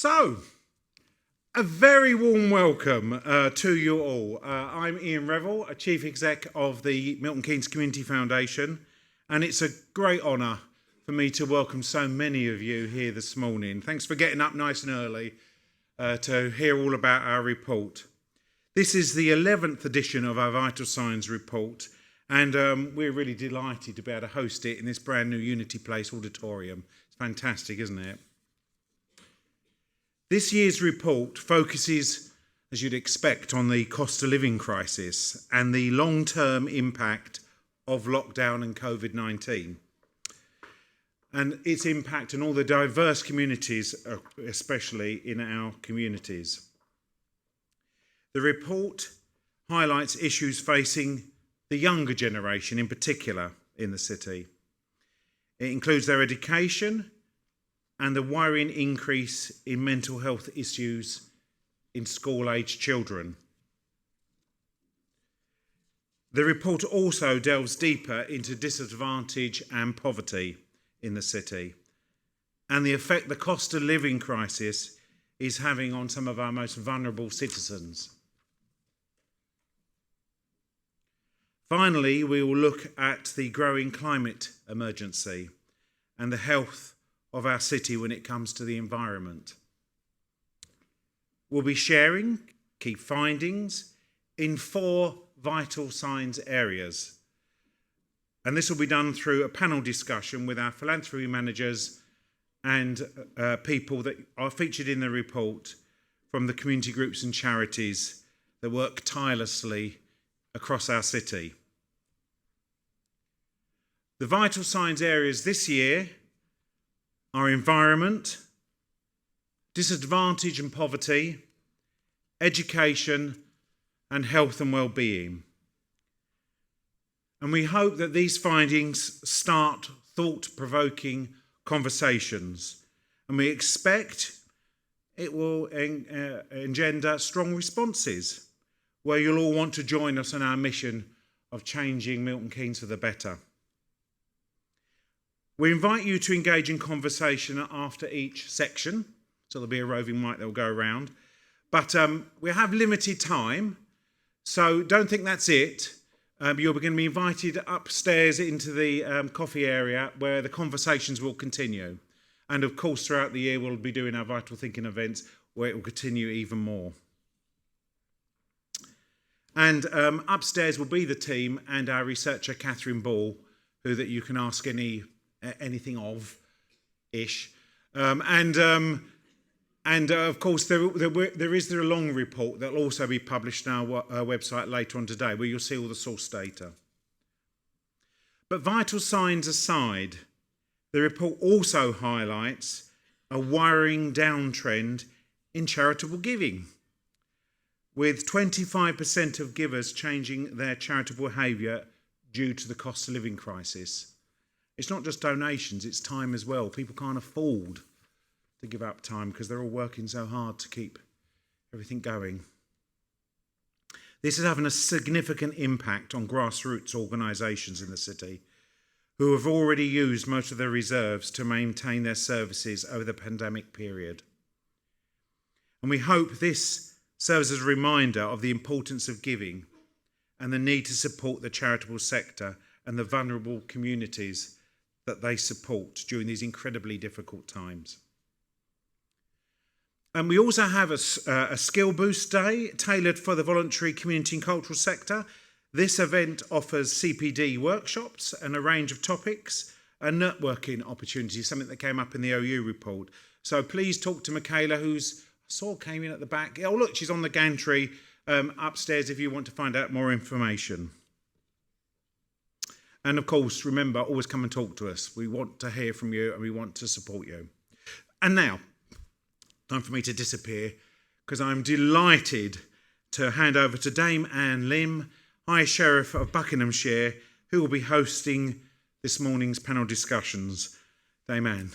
So, a very warm welcome to you all. I'm Ian Revel, a Chief Exec of the Milton Keynes Community Foundation, and it's a great honour for me to welcome so many of you here this morning. Thanks for getting up nice and early to hear all about our report. This is the 11th edition of our Vital Signs report, and we're really delighted to be able to host it in this brand new Unity Place Auditorium. It's fantastic, isn't it? This year's report focuses, as you'd expect, on the cost of living crisis and the long-term impact of lockdown and COVID-19 and its impact on all the diverse communities, especially in our communities. The report highlights issues facing the younger generation in particular in the city. It includes their education and the worrying increase in mental health issues in school-aged children. The report also delves deeper into disadvantage and poverty in the city and the effect the cost of living crisis is having on some of our most vulnerable citizens. Finally, we will look at the growing climate emergency and the health of our city when it comes to the environment. We'll be sharing key findings in 4 vital signs areas. And this will be done through a panel discussion with our philanthropy managers and people that are featured in the report from the community groups and charities that work tirelessly across our city. The vital signs areas this year are environment, disadvantage and poverty, education, and health and well-being. And we hope that these findings start thought-provoking conversations, and we expect it will engender strong responses where you'll all want to join us in our mission of changing Milton Keynes for the better. We invite you to engage in conversation after each section, so there'll be a roving mic that will go around. But we have limited time, so don't think that's it. You're going to be invited upstairs into the coffee area where the conversations will continue. And of course, throughout the year, we'll be doing our Vital Thinking events where it will continue even more. And upstairs will be the team and our researcher, Catherine Ball, who that you can ask anything of-ish. And of course, there is a long report that will also be published on our website later on today, where you'll see all the source data. But vital signs aside, the report also highlights a worrying downtrend in charitable giving, with 25% of givers changing their charitable behaviour due to the cost of living crisis. It's not just donations, it's time as well. People can't afford to give up time because they're all working so hard to keep everything going. This is having a significant impact on grassroots organisations in the city who have already used most of their reserves to maintain their services over the pandemic period. And we hope this serves as a reminder of the importance of giving and the need to support the charitable sector and the vulnerable communities that they support during these incredibly difficult times. And we also have a skill boost day tailored for the voluntary community and cultural sector. This event offers CPD workshops and a range of topics and networking opportunities, something that came up in the OU report. So please talk to Michaela, who's I saw came in at the back. Oh, look, she's on the gantry upstairs if you want to find out more information. And of course, remember, always come and talk to us. We want to hear from you and we want to support you. And now, time for me to disappear because I'm delighted to hand over to Dame Anne Lim, High Sheriff of Buckinghamshire, who will be hosting this morning's panel discussions. Dame Anne.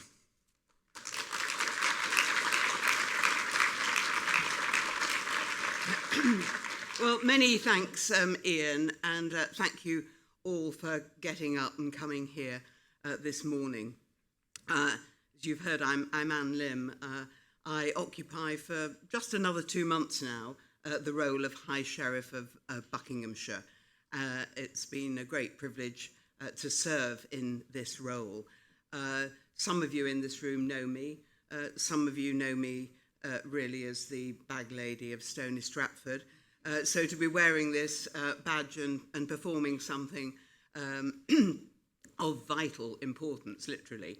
Well, many thanks, Ian, and thank you all for getting up and coming here this morning. As you've heard, I'm Anne Lim. I occupy for just another 2 months now the role of High Sheriff of Buckinghamshire. It's been a great privilege to serve in this role. Some of you in this room know me. Some of you know me really as the bag lady of Stony Stratford. So to be wearing this badge and performing something of vital importance, literally,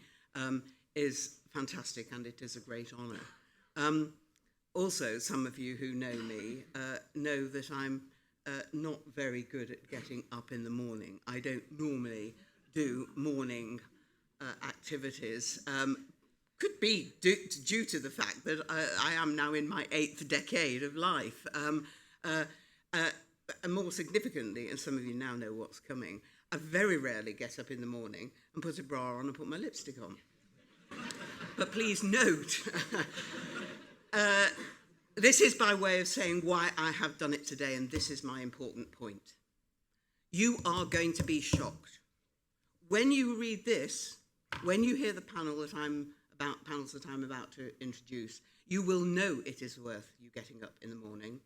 is fantastic, and it is a great honour. Also, some of you who know me know that I'm not very good at getting up in the morning. I don't normally do morning activities. Could be due to the fact that I am now in my 8th decade of life. And more significantly, and some of you now know what's coming, I very rarely get up in the morning and put a bra on and put my lipstick on. But please note, this is by way of saying why I have done it today, and this is my important point. You are going to be shocked. When you read this, when you hear the panels that I'm about to introduce, you will know it is worth you getting up in the morning,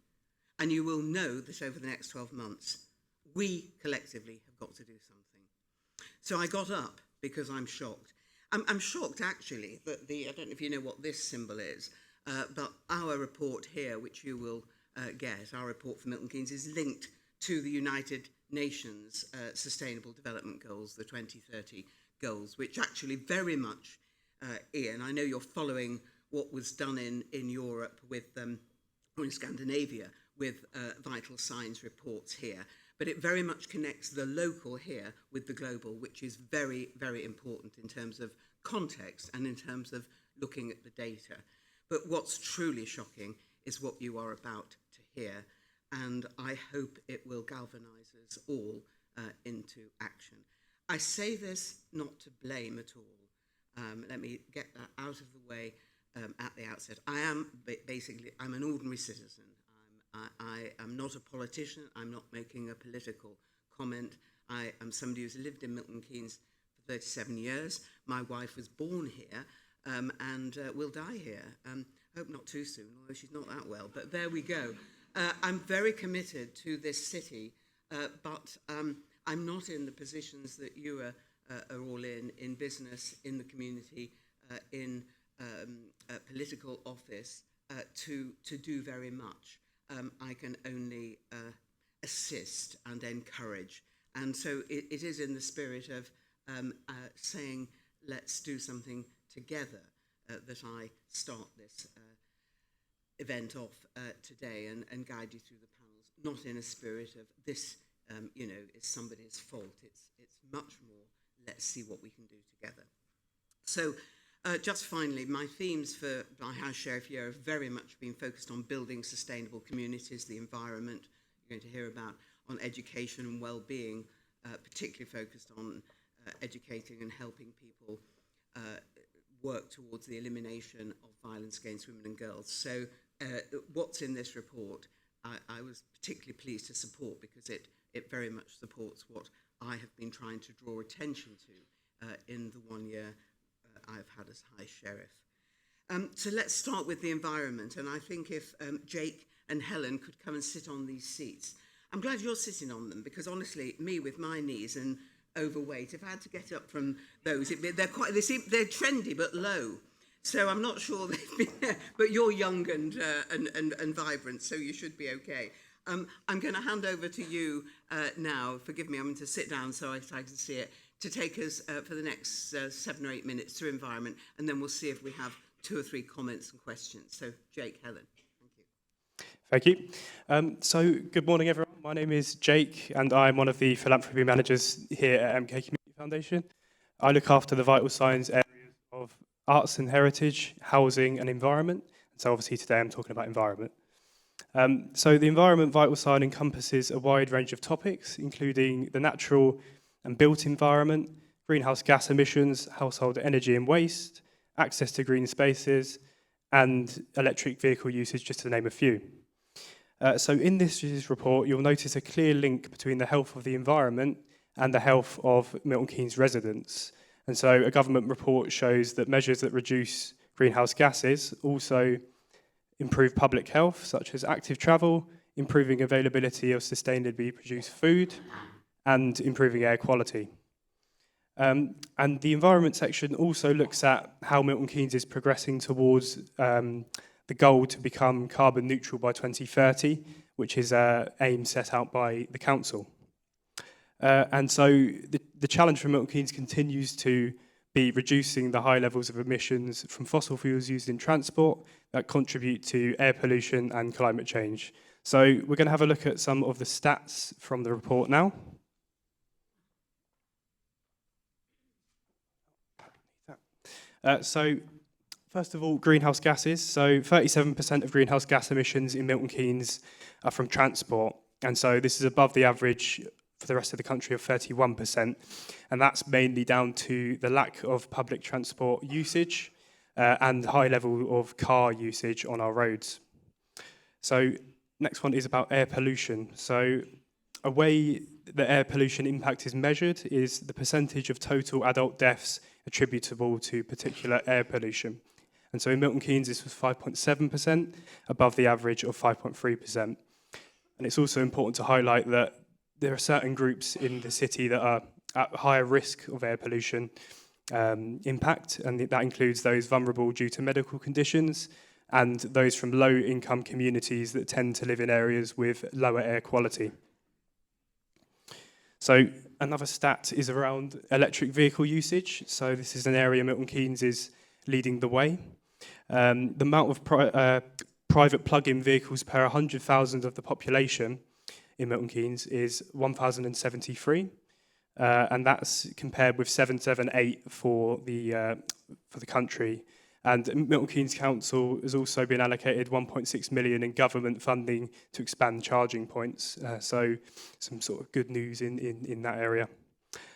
and you will know that over the next 12 months, we collectively have got to do something. So I got up because I'm shocked. I'm shocked, actually, that I don't know if you know what this symbol is, but our report here, which you will get, our report for Milton Keynes, is linked to the United Nations Sustainable Development Goals, the 2030 goals, which actually very much, Ian, I know you're following what was done in Europe with, or in Scandinavia, with vital signs reports here. But it very much connects the local here with the global, which is very, very important in terms of context and in terms of looking at the data. But what's truly shocking is what you are about to hear, and I hope it will galvanise us all into action. I say this not to blame at all. Let me get that out of the way at the outset. I'm an ordinary citizen. I am not a politician. I'm not making a political comment. I am somebody who's lived in Milton Keynes for 37 years. My wife was born here and will die here. Hope not too soon, although she's not that well. But there we go. I'm very committed to this city, but I'm not in the positions that you are all in business, in the community, in political office, to do very much. I can only assist and encourage. And so it is in the spirit of saying, let's do something together, that I start this event off today and guide you through the panels, not in a spirit of this, is somebody's fault. It's much more, let's see what we can do together. So just finally, my themes for my House Sheriff year have very much been focused on building sustainable communities, the environment. You're going to hear about on education and well-being, particularly focused on educating and helping people work towards the elimination of violence against women and girls. So what's in this report, I was particularly pleased to support because it very much supports what I have been trying to draw attention to in the 1 year I've had as High Sheriff. So let's start with the environment, and I think if Jake and Helen could come and sit on these seats. I'm glad you're sitting on them, because honestly, me with my knees and overweight, if I had to get up from those, they're trendy but low. So I'm not sure they've been there, but you're young and vibrant, so you should be okay. I'm going to hand over to you now. Forgive me, I'm going to sit down so I can see it, to take us for the next 7 or 8 minutes through environment, and then we'll see if we have 2 or 3 comments and questions. So, Jake, Helen, thank you. Thank you. So, good morning, everyone. My name is Jake, and I'm one of the philanthropy managers here at MK Community Foundation. I look after the vital signs areas of arts and heritage, housing and environment. And so, obviously, today I'm talking about environment. So, the environment vital sign encompasses a wide range of topics, including the natural and built environment, greenhouse gas emissions, household energy and waste, access to green spaces, and electric vehicle usage, just to name a few. So in this year's report, you'll notice a clear link between the health of the environment and the health of Milton Keynes residents. And so a government report shows that measures that reduce greenhouse gases also improve public health, such as active travel, improving availability of sustainably produced food, and improving air quality. And the environment section also looks at how Milton Keynes is progressing towards the goal to become carbon neutral by 2030, which is an aim set out by the council. And so the challenge for Milton Keynes continues to be reducing the high levels of emissions from fossil fuels used in transport that contribute to air pollution and climate change. So we're going to have a look at some of the stats from the report now. So first of all, greenhouse gases. So 37% of greenhouse gas emissions in Milton Keynes are from transport. And so this is above the average for the rest of the country of 31%. And that's mainly down to the lack of public transport usage and high level of car usage on our roads. So next one is about air pollution. So a way that air pollution impact is measured is the percentage of total adult deaths attributable to particular air pollution. And so in Milton Keynes, this was 5.7%, above the average of 5.3%. And it's also important to highlight that there are certain groups in the city that are at higher risk of air pollution impact, and that includes those vulnerable due to medical conditions and those from low-income communities that tend to live in areas with lower air quality. So another stat is around electric vehicle usage. So this is an area Milton Keynes is leading the way. The amount of private plug-in vehicles per 100,000 of the population in Milton Keynes is 1,073, and that's compared with 778 for the country. And Milton Keynes Council has also been allocated 1.6 million in government funding to expand charging points. So some sort of good news in that area.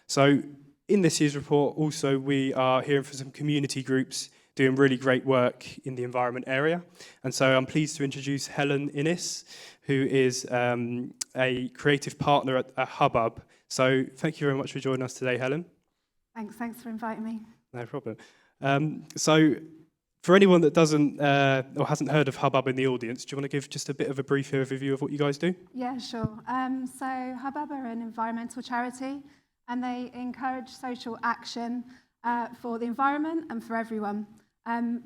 So in this year's report, also we are hearing from some community groups doing really great work in the environment area. And so I'm pleased to introduce Helen Innes, who is a creative partner at Hubbub. So thank you very much for joining us today, Helen. Thanks for inviting me. No problem. So for anyone that doesn't or hasn't heard of Hubbub in the audience, do you want to give just a bit of a brief overview of what you guys do? Yeah, sure. So Hubbub are an environmental charity, and they encourage social action for the environment and for everyone.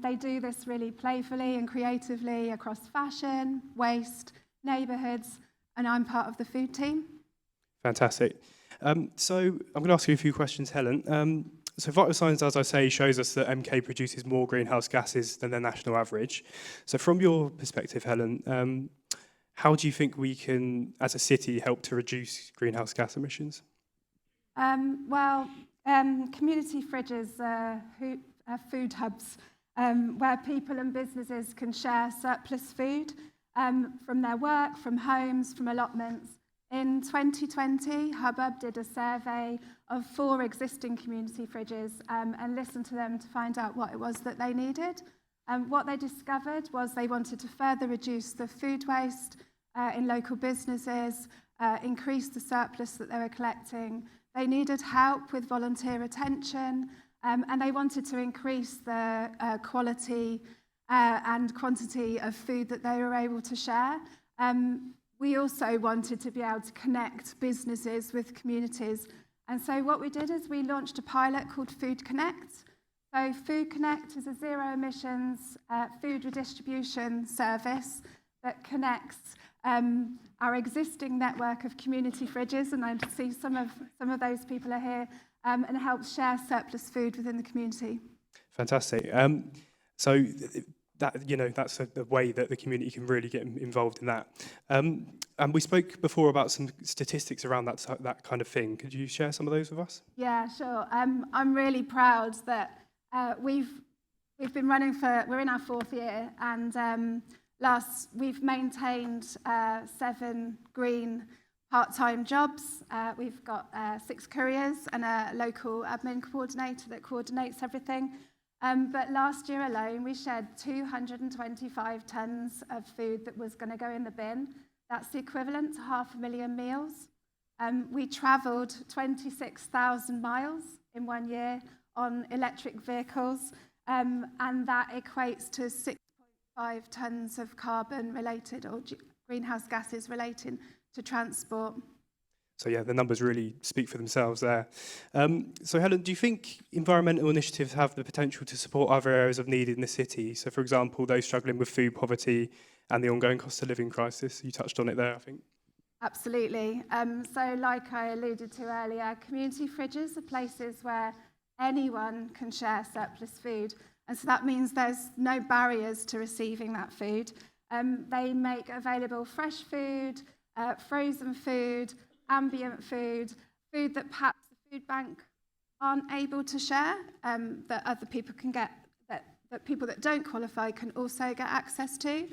They do this really playfully and creatively across fashion, waste, neighbourhoods, and I'm part of the food team. Fantastic. So I'm going to ask you a few questions, Helen. So Vital Signs, as I say, shows us that MK produces more greenhouse gases than the national average. So from your perspective, Helen, how do you think we can, as a city, help to reduce greenhouse gas emissions? Community fridges are food hubs where people and businesses can share surplus food from their work, from homes, from allotments. In 2020, Hubbub did a survey of 4 existing community fridges and listened to them to find out what it was that they needed. What they discovered was they wanted to further reduce the food waste in local businesses, increase the surplus that they were collecting. They needed help with volunteer retention, and they wanted to increase the quality and quantity of food that they were able to share. We also wanted to be able to connect businesses with communities. And so what we did is we launched a pilot called Food Connect. So Food Connect is a zero emissions food redistribution service that connects our existing network of community fridges, and I see some of those people are here, and helps share surplus food within the community. Fantastic. So that's a way that the community can really get involved in that. And we spoke before about some statistics around that kind of thing. Could you share some of those with us? Yeah, sure. I'm really proud that we've been running we're in our 4th year, and we've maintained 7 green part-time jobs. We've got 6 couriers and a local admin coordinator that coordinates everything. But last year alone, we shared 225 tonnes of food that was going to go in the bin. That's the equivalent to 500,000 meals. We travelled 26,000 miles in 1 year on electric vehicles, and that equates to 6.5 tonnes of carbon related or greenhouse gases relating to transport. So yeah, the numbers really speak for themselves there. So Helen, do you think environmental initiatives have the potential to support other areas of need in the city? So for example, those struggling with food poverty and the ongoing cost of living crisis. You touched on it there, I think. Absolutely. So like I alluded to earlier, community fridges are places where anyone can share surplus food. And so that means there's no barriers to receiving that food. They make available fresh food, frozen food, ambient food, food that perhaps the food bank aren't able to share, that other people can get, that people that don't qualify can also get access to.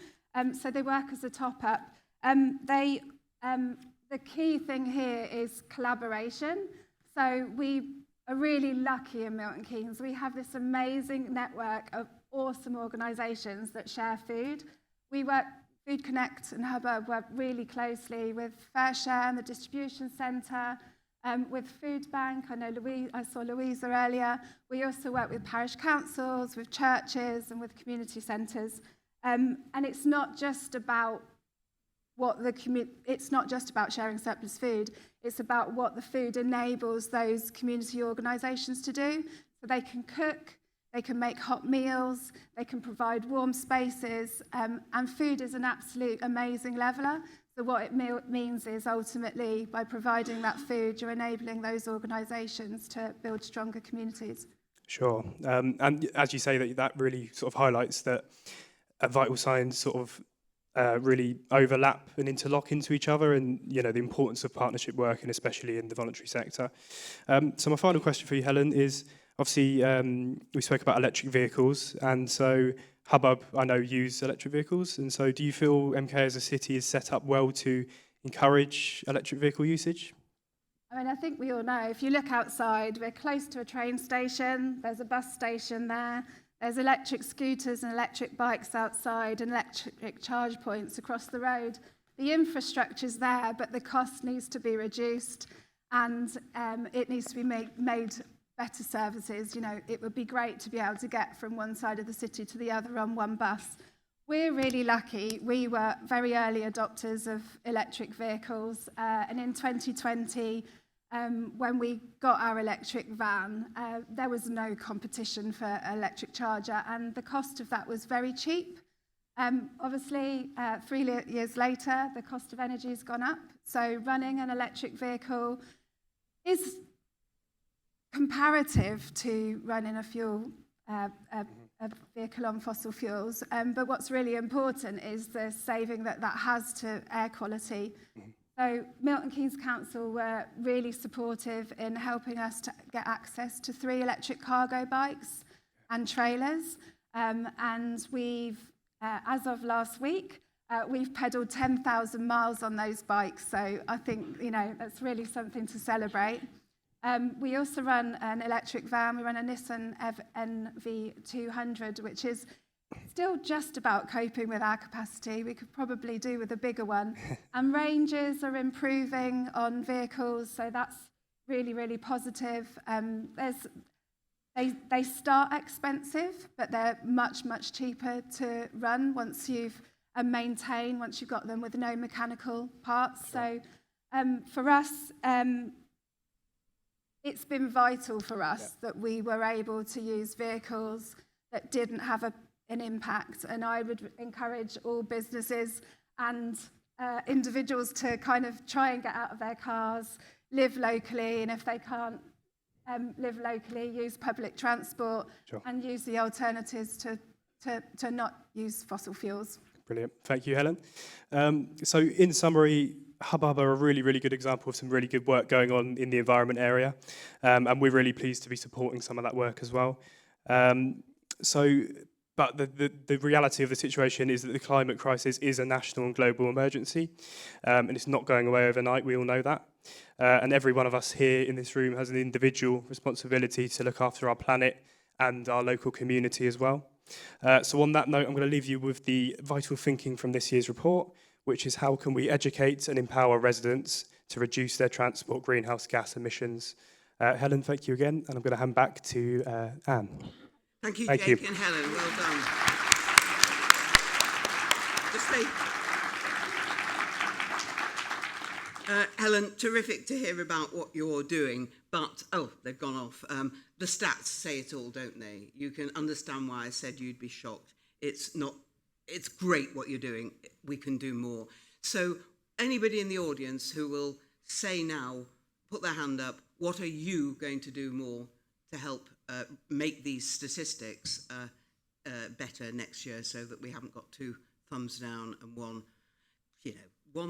So they work as a top-up. The key thing here is collaboration. So we are really lucky in Milton Keynes. We have this amazing network of awesome organisations that share food. We work, Food Connect and Hubbub work really closely with Fair Share and the Distribution Centre, with Food Bank. I saw Louisa earlier. We also work with parish councils, with churches and with community centres. And it's not just about it's not just about sharing surplus food, it's about what the food enables those community organisations to do. So they can cook, they can make hot meals, they can provide warm spaces, and food is an absolute amazing leveller. So what it means is ultimately by providing that food, you're enabling those organisations to build stronger communities. Sure. And as you say, that really sort of highlights that vital signs sort of really overlap and interlock into each other, and the importance of partnership work, and especially in the voluntary sector. So my final question for you, Helen, is obviously we spoke about electric vehicles, and so Hubbub, I know, use electric vehicles, and so do you feel MK as a city is set up well to encourage electric vehicle usage? I think we all know, if you look outside, we're close to a train station, there's a bus station there, there's electric scooters and electric bikes outside and electric charge points across the road. The infrastructure's there, but the cost needs to be reduced, and it needs to be made better services. It would be great to be able to get from one side of the city to the other on one bus. We're really lucky. We were very early adopters of electric vehicles, and in 2020, when we got our electric van, there was no competition for electric charger, and the cost of that was very cheap. Obviously, 3 years later, the cost of energy has gone up. So running an electric vehicle is comparative to running a vehicle on fossil fuels. But what's really important is the saving that has to air quality. So Milton Keynes Council were really supportive in helping us to get access to 3 electric cargo bikes and trailers. And we've, as of last week, we've pedalled 10,000 miles on those bikes. So I think, that's really something to celebrate. We also run an electric van. We run a Nissan NV200, which is still just about coping with our capacity. We could probably do with a bigger one. And ranges are improving on vehicles, so that's really, really positive. They start expensive, but they're much, much cheaper to run once you've maintain, once you've got them with no mechanical parts. So for us, it's been vital for us that we were able to use vehicles that didn't have an impact, and I would encourage all businesses and individuals to kind of try and get out of their cars, live locally, and if they can't live locally, use public transport and use the alternatives to not use fossil fuels. Brilliant. Thank you, Helen. So in summary, Hubbub are a really, really good example of some really good work going on in the environment area, and we're really pleased to be supporting some of that work as well. But the reality of the situation is that the climate crisis is a national and global emergency, and it's not going away overnight. We all know that. And every one of us here in this room has an individual responsibility to look after our planet and our local community as well. So on that note, I'm going to leave you with the vital thinking from this year's report, which is how can we educate and empower residents to reduce their transport greenhouse gas emissions. Helen, thank you again, and I'm going to hand back to Anne. Thank you, Thank Jake you. and Helen. Well done. Just stay. Helen, terrific to hear about what you're doing, but, oh, they've gone off. The stats say it all, don't they? You can understand why I said you'd be shocked. It's great what you're doing. We can do more. So anybody in the audience who will say now, put their hand up, what are you going to do more to help make these statistics better next year so that we haven't got 2 thumbs down and one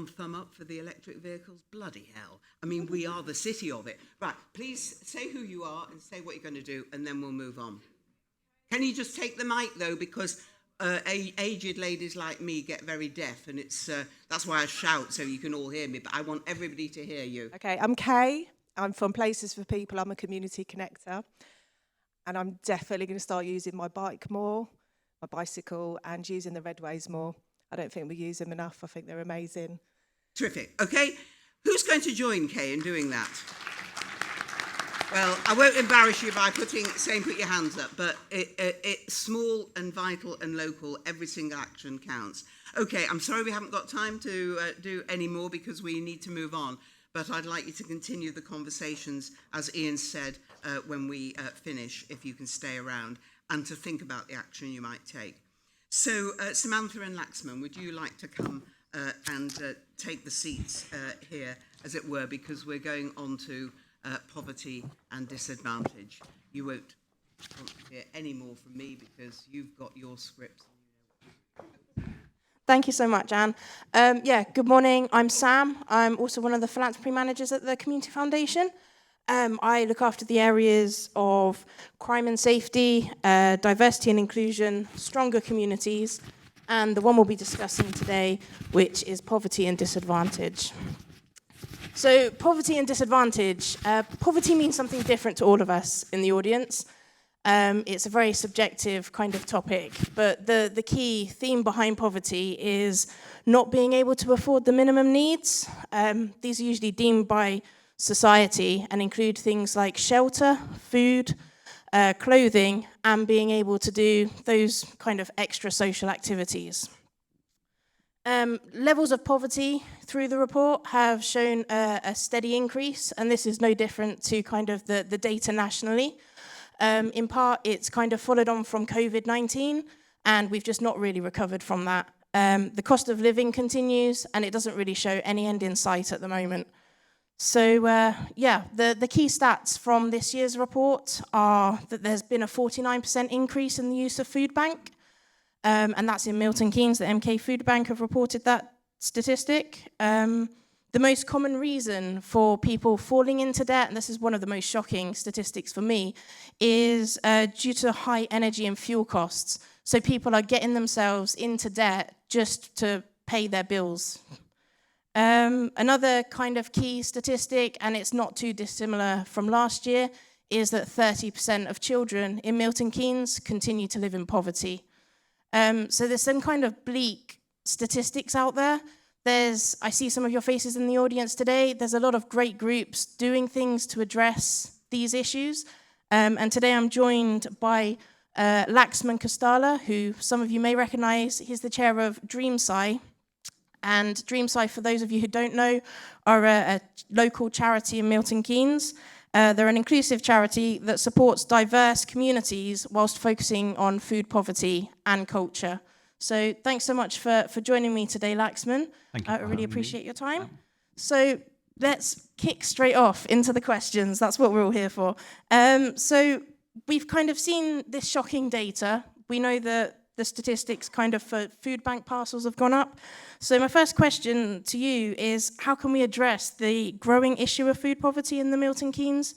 thumb up for the electric vehicles? Bloody hell. I mean, we are the city of it. Right, please say who you are and say what you're going to do, and then we'll move on. Can you just take the mic, though, because aged ladies like me get very deaf, and that's why I shout, so you can all hear me, but I want everybody to hear you. Okay, I'm Kay. I'm from Places for People. I'm a community connector, and I'm definitely going to start using my bike more, my bicycle, and using the redways more. I don't think we use them enough. I think they're amazing. Terrific. Okay, who's going to join Kay in doing that? Well, I won't embarrass you by saying put your hands up, but it's small and vital and local. Every single action counts. Okay, I'm sorry we haven't got time to do any more because we need to move on, but I'd like you to continue the conversations, as Ian said, when we finish, if you can stay around, and to think about the action you might take. So, Samantha and Laxman, would you like to come and take the seats here, as it were, because we're going on to poverty and disadvantage. You won't want to hear any more from me because you've got your scripts. Thank you so much, Anne. Good morning. I'm Sam. I'm also one of the philanthropy managers at the Community Foundation. I look after the areas of crime and safety, diversity and inclusion, stronger communities, and the one we'll be discussing today, which is poverty and disadvantage. So poverty and disadvantage. Poverty means something different to all of us in the audience. It's a very subjective kind of topic, but the key theme behind poverty is not being able to afford the minimum needs. These are usually deemed by society and include things like shelter, food, clothing, and being able to do those kind of extra social activities. Levels of poverty through the report have shown a steady increase, and this is no different to kind of the data nationally. In part, it's kind of followed on from COVID-19, and we've just not really recovered from that. The cost of living continues, and it doesn't really show any end in sight at the moment. So, the key stats from this year's report are that there's been a 49% increase in the use of food bank, and that's in Milton Keynes. The MK Food Bank have reported that statistic. The most common reason for people falling into debt, and this is one of the most shocking statistics for me, is due to high energy and fuel costs. So people are getting themselves into debt just to pay their bills. Another kind of key statistic, and it's not too dissimilar from last year, is that 30% of children in Milton Keynes continue to live in poverty. So there's some kind of bleak statistics out there. I see some of your faces in the audience today. There's a lot of great groups doing things to address these issues. And today I'm joined by Laxman Kostala, who some of you may recognize. He's the chair of DreamSci. And DreamSci, for those of you who don't know, are a local charity in Milton Keynes. They're an inclusive charity that supports diverse communities whilst focusing on food poverty and culture. So thanks so much for joining me today, Laxman. Thank you. I really appreciate your time. So let's kick straight off into the questions. That's what we're all here for. So we've kind of seen this shocking data. We know that the statistics kind of for food bank parcels have gone up. So my first question to you is, how can we address the growing issue of food poverty in the Milton Keynes?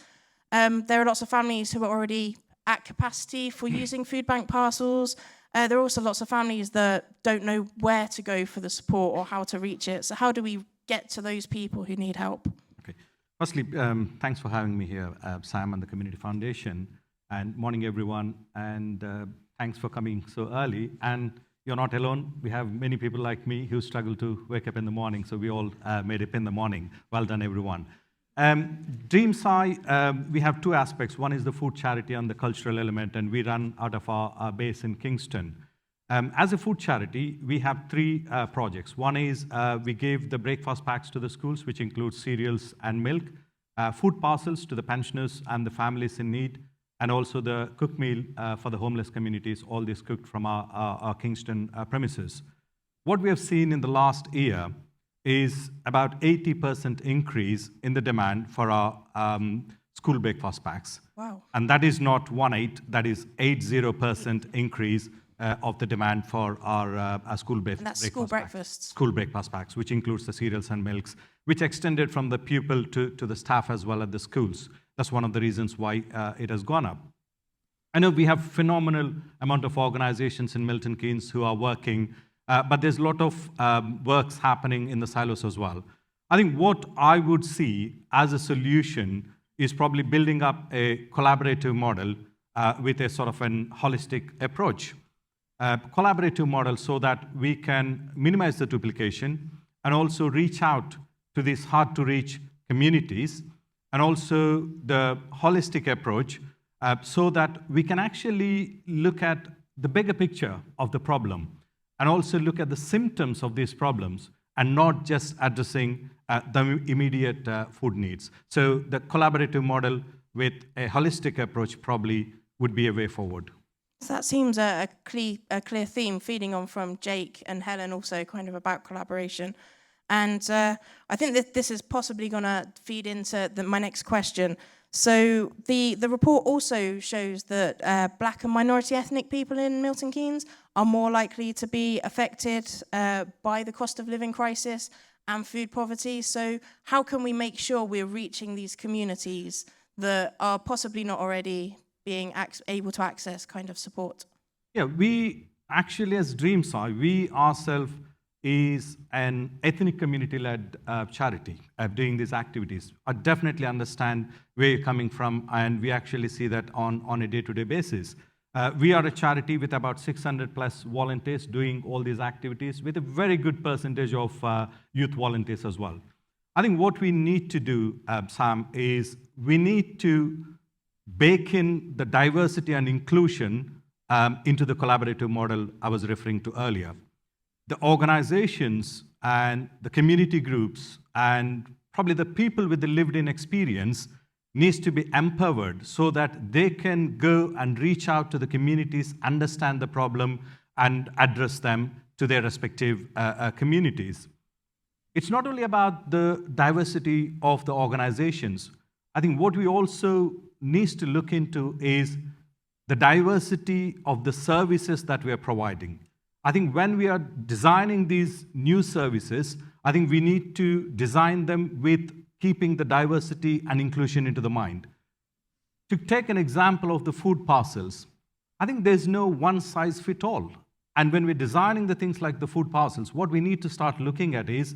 There are lots of families who are already at capacity for using food bank parcels. There are also lots of families that don't know where to go for the support or how to reach it. So how do we get to those people who need help? Okay. Firstly, thanks for having me here, Sam and the Community Foundation. And morning, everyone. And thanks for coming so early. And you're not alone. We have many people like me who struggle to wake up in the morning. So we all made it in the morning. Well done, everyone. DreamSci, we have two aspects. One is the food charity and the cultural element, and we run out of our base in Kingston. As a food charity, we have three projects. One is we give the breakfast packs to the schools, which includes cereals and milk, food parcels to the pensioners and the families in need, and also the cook meal for the homeless communities, all this cooked from our Kingston premises. What we have seen in the last year is about 80% increase in the demand for our school breakfast packs. Wow. And that is not 18, that is 80% increase of the demand for our school breakfast. And that's school breakfasts. School breakfast packs, which includes the cereals and milks, which extended from the pupil to the staff as well at the schools. That's one of the reasons why it has gone up. I know we have phenomenal amount of organizations in Milton Keynes who are working, but there's a lot of works happening in the silos as well. I think what I would see as a solution is probably building up a collaborative model with a sort of an holistic approach. Collaborative model so that we can minimize the duplication and also reach out to these hard-to-reach communities, and also the holistic approach so that we can actually look at the bigger picture of the problem and also look at the symptoms of these problems and not just addressing the immediate food needs. So the collaborative model with a holistic approach probably would be a way forward. So that seems a clear theme, feeding on from Jake and Helen, also kind of about collaboration. And I think that this is possibly going to feed into my next question. So the report also shows that Black and minority ethnic people in Milton Keynes are more likely to be affected by the cost of living crisis and food poverty. So how can we make sure we're reaching these communities that are possibly not already being able to access kind of support? Yeah, we actually, as DreamSci, we ourselves is an ethnic community-led charity doing these activities. I definitely understand where you're coming from, and we actually see that on a day-to-day basis. We are a charity with about 600 plus volunteers doing all these activities with a very good percentage of youth volunteers as well. I think what we need to do, Sam, is we need to bake in the diversity and inclusion into the collaborative model I was referring to earlier. The organizations and the community groups and probably the people with the lived-in experience needs to be empowered so that they can go and reach out to the communities, understand the problem, and address them to their respective communities. It's not only about the diversity of the organizations. I think what we also need to look into is the diversity of the services that we are providing. I think when we are designing these new services, I think we need to design them with keeping the diversity and inclusion into the mind. To take an example of the food parcels, I think there's no one size fit all. And when we're designing the things like the food parcels, what we need to start looking at is,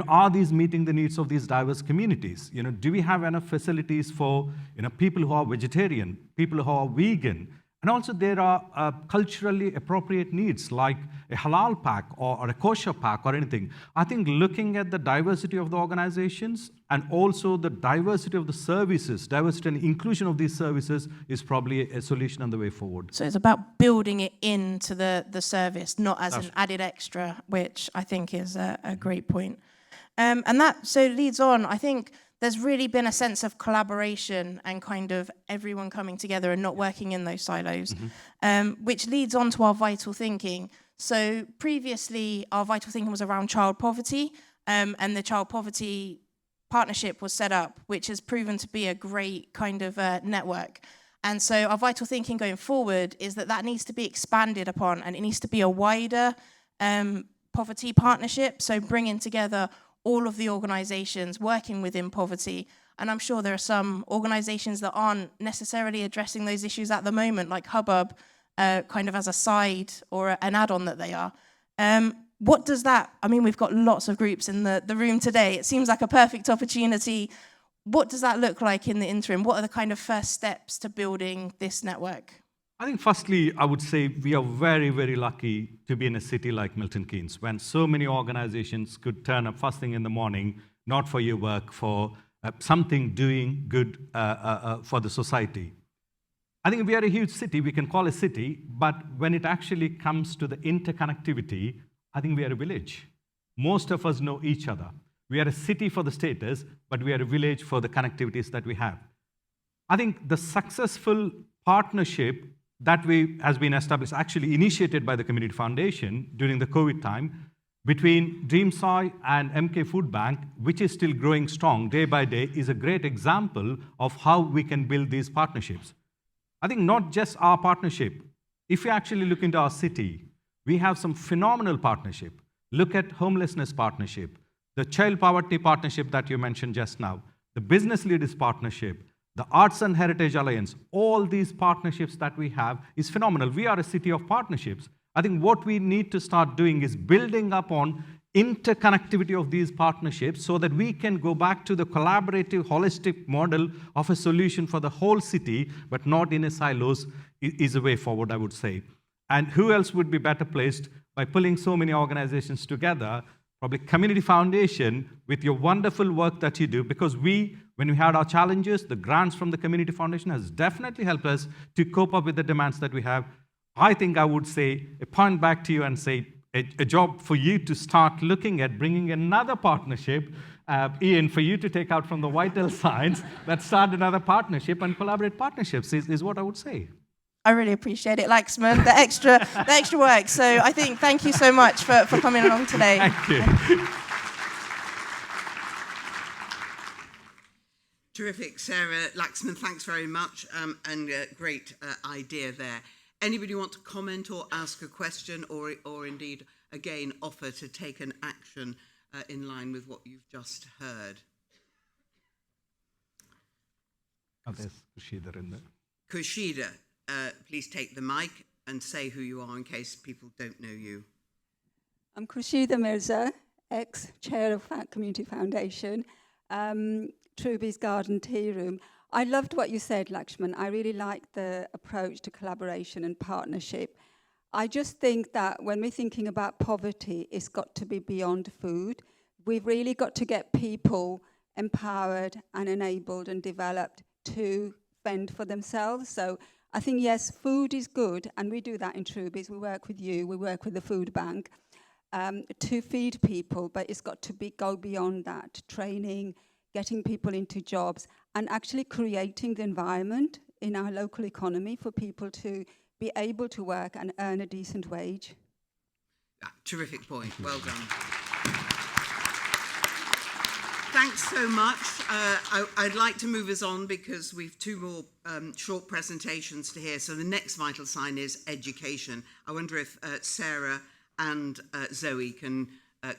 are these meeting the needs of these diverse communities? Do we have enough facilities for people who are vegetarian, people who are vegan? And also there are culturally appropriate needs like a halal pack or a kosher pack or anything. I think looking at the diversity of the organizations and also the diversity of the services, diversity and inclusion of these services is probably a solution on the way forward. So it's about building it into the service, not as an added extra, which I think is a great point. And that so leads on, I think there's really been a sense of collaboration and kind of everyone coming together and not working in those silos, which leads on to our vital thinking. So previously, our vital thinking was around child poverty, and the child poverty partnership was set up, which has proven to be a great kind of network. And so our vital thinking going forward is that needs to be expanded upon, and it needs to be a wider poverty partnership, so bringing together all of the organizations working within poverty. And I'm sure there are some organizations that aren't necessarily addressing those issues at the moment, like Hubbub, kind of as a side or an add-on that they are. What does that, we've got lots of groups in the room today. It seems like a perfect opportunity. What does that look like in the interim? What are the kind of first steps to building this network? I think firstly, I would say we are very, very lucky to be in a city like Milton Keynes, when so many organizations could turn up first thing in the morning, not for your work, for something doing good for the society. I think we are a huge city, we can call a city, but when it actually comes to the interconnectivity, I think we are a village. Most of us know each other. We are a city for the status, but we are a village for the connectivities that we have. I think the successful partnership that has been established, actually initiated by the Community Foundation during the COVID time, between DreamSoy and MK Food Bank, which is still growing strong day by day, is a great example of how we can build these partnerships. I think not just our partnership. If you actually look into our city, we have some phenomenal partnership. Look at homelessness partnership, the child poverty partnership that you mentioned just now, the business leaders partnership, the Arts and Heritage Alliance. All these partnerships that we have is phenomenal. We are a city of partnerships. I think what we need to start doing is building up on interconnectivity of these partnerships so that we can go back to the collaborative, holistic model of a solution for the whole city, but not in a silos, is a way forward, I would say. And who else would be better placed by pulling so many organizations together? Probably Community Foundation, with your wonderful work that you do, because when we had our challenges, the grants from the Community Foundation has definitely helped us to cope up with the demands that we have. I think I would say, point back to you and say, a job for you to start looking at bringing another partnership, Ian, for you to take out from the vital signs, that start another partnership and collaborate partnerships is what I would say. I really appreciate it, Laxman, the extra work. So I think thank you so much for coming along today. Thank you. Terrific, Sarah. Laxman, thanks very much, and great idea there. Anybody want to comment or ask a question or indeed, again, offer to take an action in line with what you've just heard? Oh, there's Kushida in there. Kushida, please take the mic and say who you are in case people don't know you. I'm Kushida Mirza, ex-chair of Community Foundation, Truby's Garden Tea Room. I loved what you said, Lakshman. I really like the approach to collaboration and partnership. I just think that when we're thinking about poverty, it's got to be beyond food. We've really got to get people empowered and enabled and developed to fend for themselves. So I think, yes, food is good, and we do that in Truby's. We work with you, we work with the food bank to feed people, but it's got to go beyond that, training, getting people into jobs, and actually creating the environment in our local economy for people to be able to work and earn a decent wage. Terrific point. Well done. Thanks so much. I'd like to move us on because we've two more short presentations to hear. So the next vital sign is education. I wonder if Sarah and Zoe can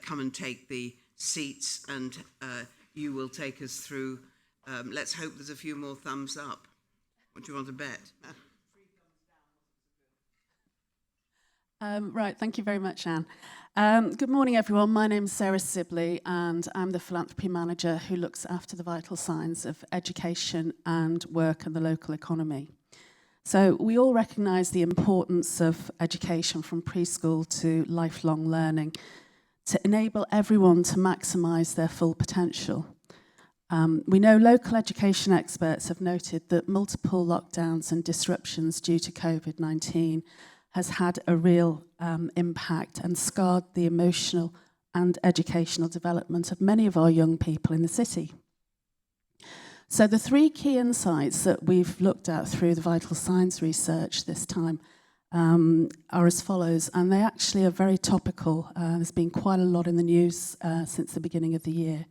come and take the seats, and you will take us through. Let's hope there's a few more thumbs up. What do you want to bet? Right, thank you very much, Anne. Good morning, everyone. My name's Sarah Sibley, and I'm the philanthropy manager who looks after the vital signs of education and work in the local economy. So we all recognise the importance of education from preschool to lifelong learning to enable everyone to maximise their full potential. We know local education experts have noted that multiple lockdowns and disruptions due to COVID-19 has had a real impact and scarred the emotional and educational development of many of our young people in the city. So the three key insights that we've looked at through the vital signs research this time are as follows, and they actually are very topical. There's been quite a lot in the news since the beginning of the year.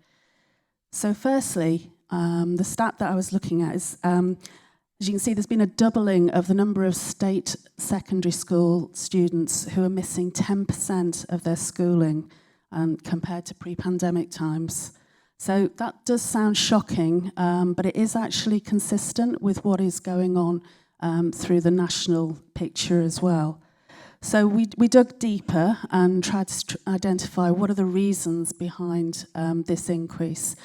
So firstly, the stat that I was looking at is, as you can see, there's been a doubling of the number of state secondary school students who are missing 10% of their schooling compared to pre-pandemic times. So that does sound shocking, but it is actually consistent with what is going on through the national picture as well. So we dug deeper and tried to identify what are the reasons behind this increase.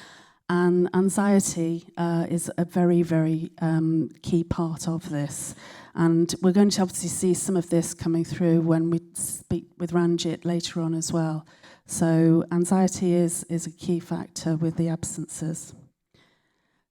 And anxiety is a very, very key part of this. And we're going to obviously see some of this coming through when we speak with Ranjit later on as well. So anxiety is a key factor with the absences.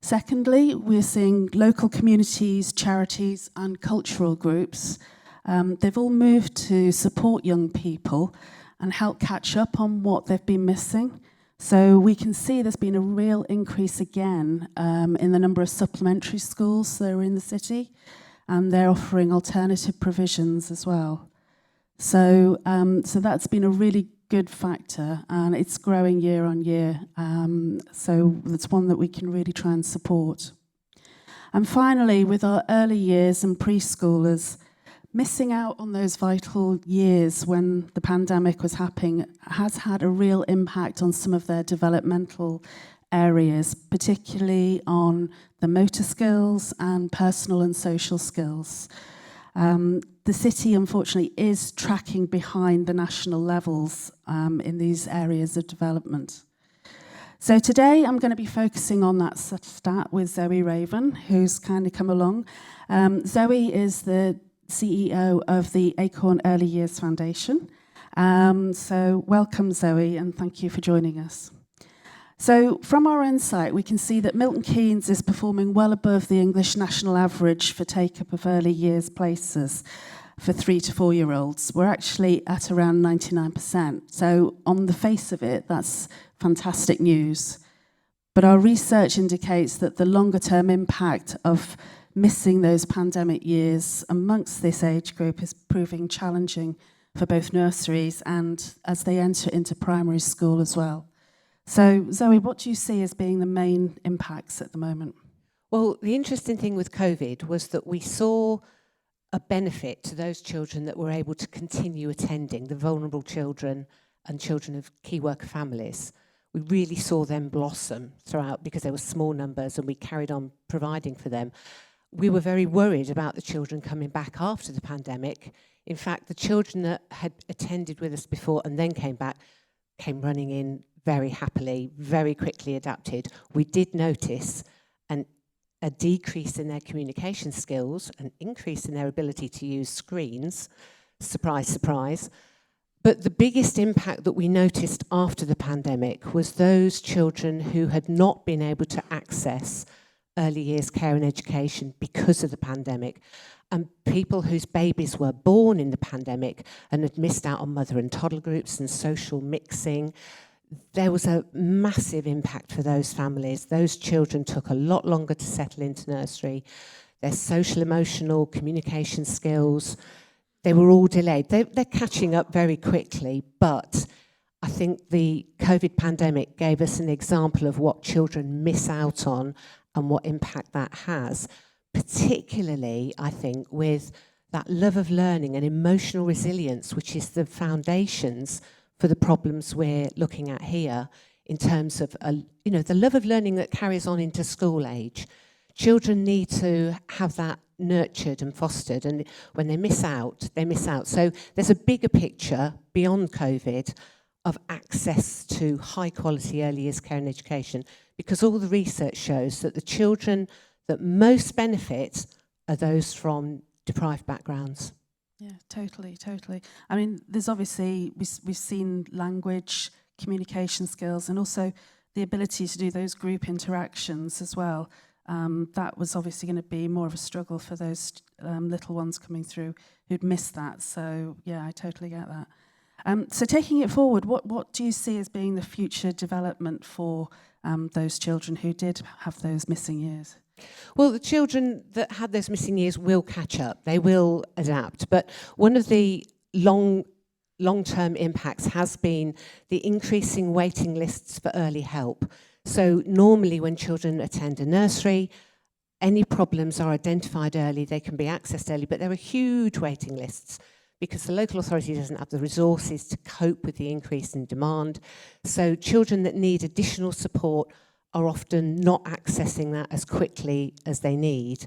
Secondly, we're seeing local communities, charities and cultural groups. They've all moved to support young people and help catch up on what they've been missing. So we can see there's been a real increase again in the number of supplementary schools that are in the city, and they're offering alternative provisions as well. So that's been a really good factor, and it's growing year on year. So that's one that we can really try and support. And finally, with our early years and preschoolers, missing out on those vital years when the pandemic was happening has had a real impact on some of their developmental areas, particularly on the motor skills and personal and social skills. The city, unfortunately, is tracking behind the national levels in these areas of development. So today I'm going to be focusing on that stat with Zoe Raven, who's kindly come along. Zoe is the CEO of the Acorn Early Years Foundation. So welcome, Zoe, and thank you for joining us. So from our insight, we can see that Milton Keynes is performing well above the English national average for take-up of early years places for 3 to 4 year olds. We're actually at around 99%. So on the face of it, that's fantastic news. But our research indicates that the longer term impact of missing those pandemic years amongst this age group is proving challenging for both nurseries and as they enter into primary school as well. So, Zoe, what do you see as being the main impacts at the moment? Well, the interesting thing with COVID was that we saw a benefit to those children that were able to continue attending, the vulnerable children and children of key worker families. We really saw them blossom throughout because there were small numbers and we carried on providing for them. We were very worried about the children coming back after the pandemic. In fact, the children that had attended with us before and then came back came running in very happily, very quickly adapted. We did notice a decrease in their communication skills, an increase in their ability to use screens. Surprise, surprise. But the biggest impact that we noticed after the pandemic was those children who had not been able to access early years care and education because of the pandemic, and people whose babies were born in the pandemic and had missed out on mother and toddler groups and social mixing. There was a massive impact for those families. Those children took a lot longer to settle into nursery. Their social, emotional, communication skills, they were all delayed. They're catching up very quickly, but I think the COVID pandemic gave us an example of what children miss out on and what impact that has, particularly, I think, with that love of learning and emotional resilience, which is the foundations for the problems we're looking at here in terms of, the love of learning that carries on into school age. Children need to have that nurtured and fostered, and when they miss out, they miss out. So there's a bigger picture beyond COVID of access to high quality early years care and education, because all the research shows that the children that most benefit are those from deprived backgrounds. Yeah, totally. I mean, there's obviously, we've seen language, communication skills, and also the ability to do those group interactions as well. That was obviously going to be more of a struggle for those little ones coming through who'd missed that. So, yeah, I totally get that. So taking it forward, what do you see as being the future development for those children who did have those missing years? Well, the children that had those missing years will catch up. They will adapt. But one of the long-term impacts has been the increasing waiting lists for early help. So normally when children attend a nursery, any problems are identified early, they can be accessed early, but there are huge waiting lists because the local authority doesn't have the resources to cope with the increase in demand. So children that need additional support are often not accessing that as quickly as they need.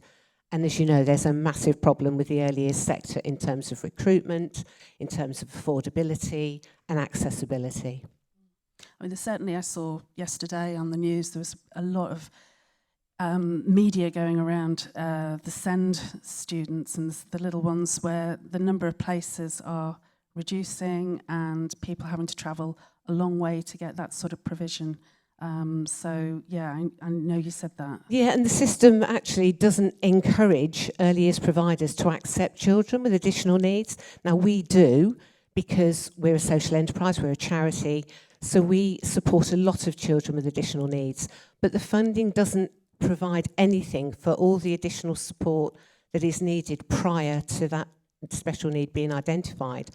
And as you know, there's a massive problem with the early years sector in terms of recruitment, in terms of affordability and accessibility. I mean, certainly I saw yesterday on the news there was a lot of media going around the SEND students and the little ones where the number of places are reducing and people having to travel a long way to get that sort of provision So, yeah, I know you said that. Yeah, and the system actually doesn't encourage early years providers to accept children with additional needs. Now, we do, because we're a social enterprise, we're a charity, so we support a lot of children with additional needs. But the funding doesn't provide anything for all the additional support that is needed prior to that special need being identified.